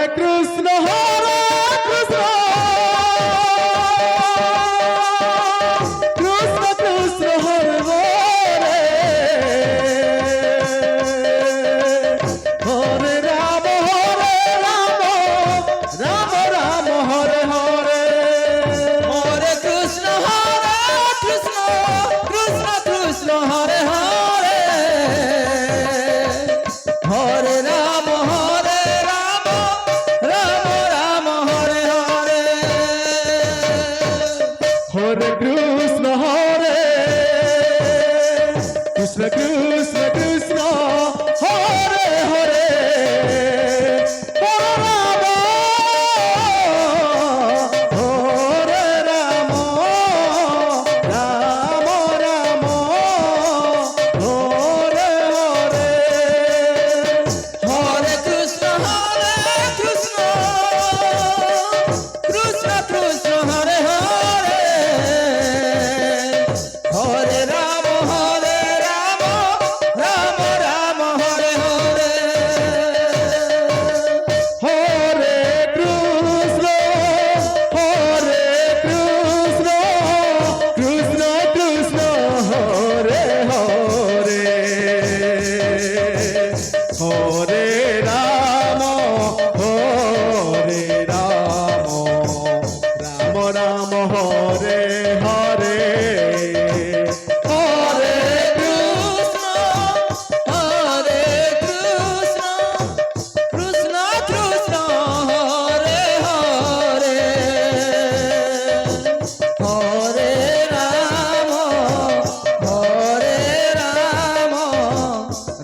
Krishna Krishna Krishna Hare Hare Hare Ram Ram Ram Hare Hare Hare Krishna Krishna Krishna Hare Hare Hare Ram Ram Ram Hare Hare Hare Krishna Krishna Krishna Krishna Hare Hare Hare Ram Ram Ram Hare Hare Hare Krishna Krishna Krishna Hare Hare Hare Ram Ram Ram Hare Hare Hare Krishna Krishna Krishna Hare Hare Hare Ram Ram Ram Hare Hare Hare Krishna Krishna Krishna Hare Hare Hare Ram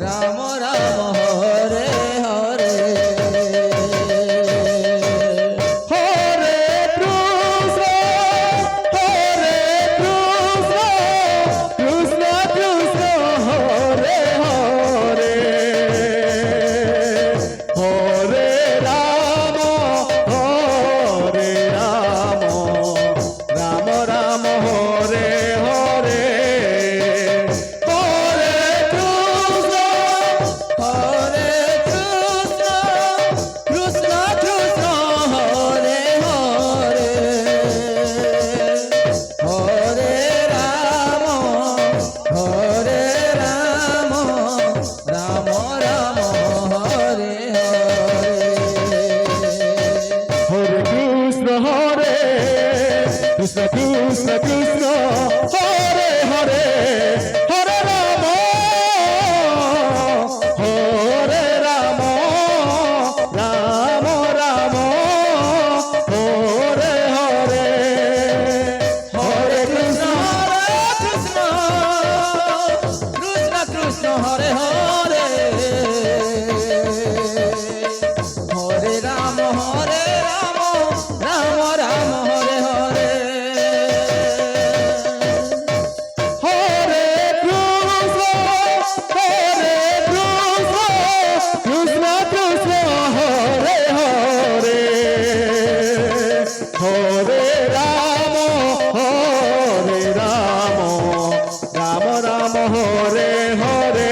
Ram Ram Hare Hare Hare Krishna Krishna Krishna Hare Hare Hare Ram Ram Ram Hare Hare Hare Krishna Hare Krishna Krishna Hare Hare Hare Ram Ram Ram Hare Hare Hare Krishna Krishna Krishna Krishna Hare Hare Hare Ram Ram Ram Hare Hare Hare Krishna Krishna Hare Hare Hare Ram Ram Ram Hare Hare Hare Krishna Krishna Krishna Hare Hare Hare Ram Ram Ram Hare Hare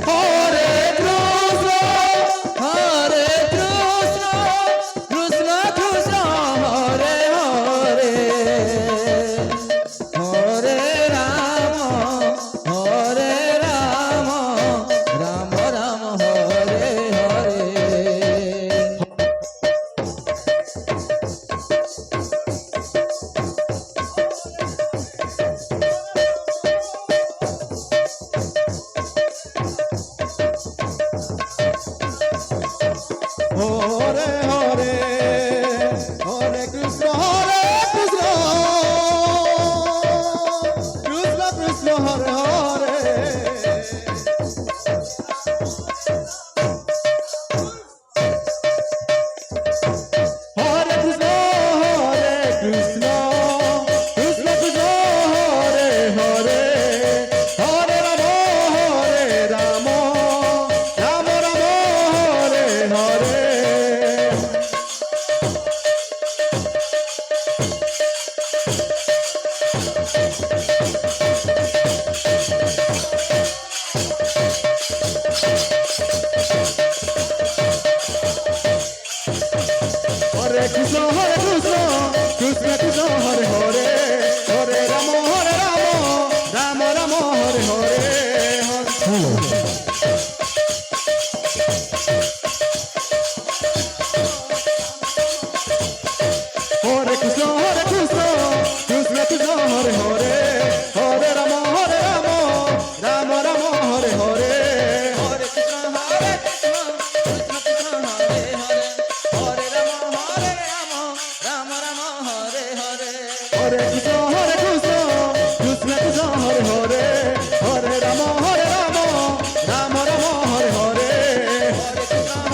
Hare Krishna Hare Krishna Krishna Hare Hare Hare Ram Ram Ram Hare Hare Hare Hare Hare Krishna Krishna Krishna Hare Hare Hare Krishna Krishna Krishna Hare Hare Hare Ram Ram Ram Hare Hare Krishna Krishna Krishna Hare Hare Hare Ram Ram Ram Hare Hare Hare Krishna Krishna Krishna Hare Hare Hare Ram Ram Ram Hare Hare Hare Krishna Krishna Krishna Hare Hare Hare Ram Ram Ram Hare Hare Hare Krishna Krishna Krishna Hare Hare Hare Ram Ram Ram Hare Hare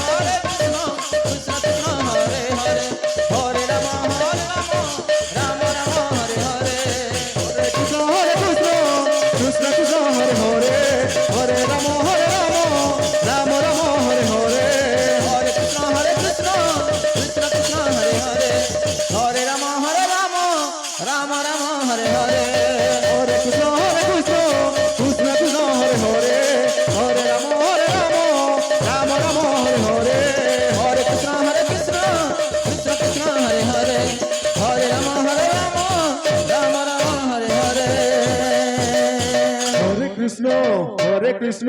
Hare Krishna Krishna Krishna Hare Hare Hare Ram Ram Ram Hare Hare Hare Krishna Krishna Krishna Hare Hare Hare Ram Ram Ram Hare Hare Hare Krishna Krishna Krishna Hare Hare Hare Ram Ram Ram Hare Hare Hare Krishna Krishna Krishna Hare Hare Hare Ram Ram Ram Hare Hare Hare Krishna Krishna Krishna Hare Hare Hare Ram Ram Ram Hare Hare Hare Krishna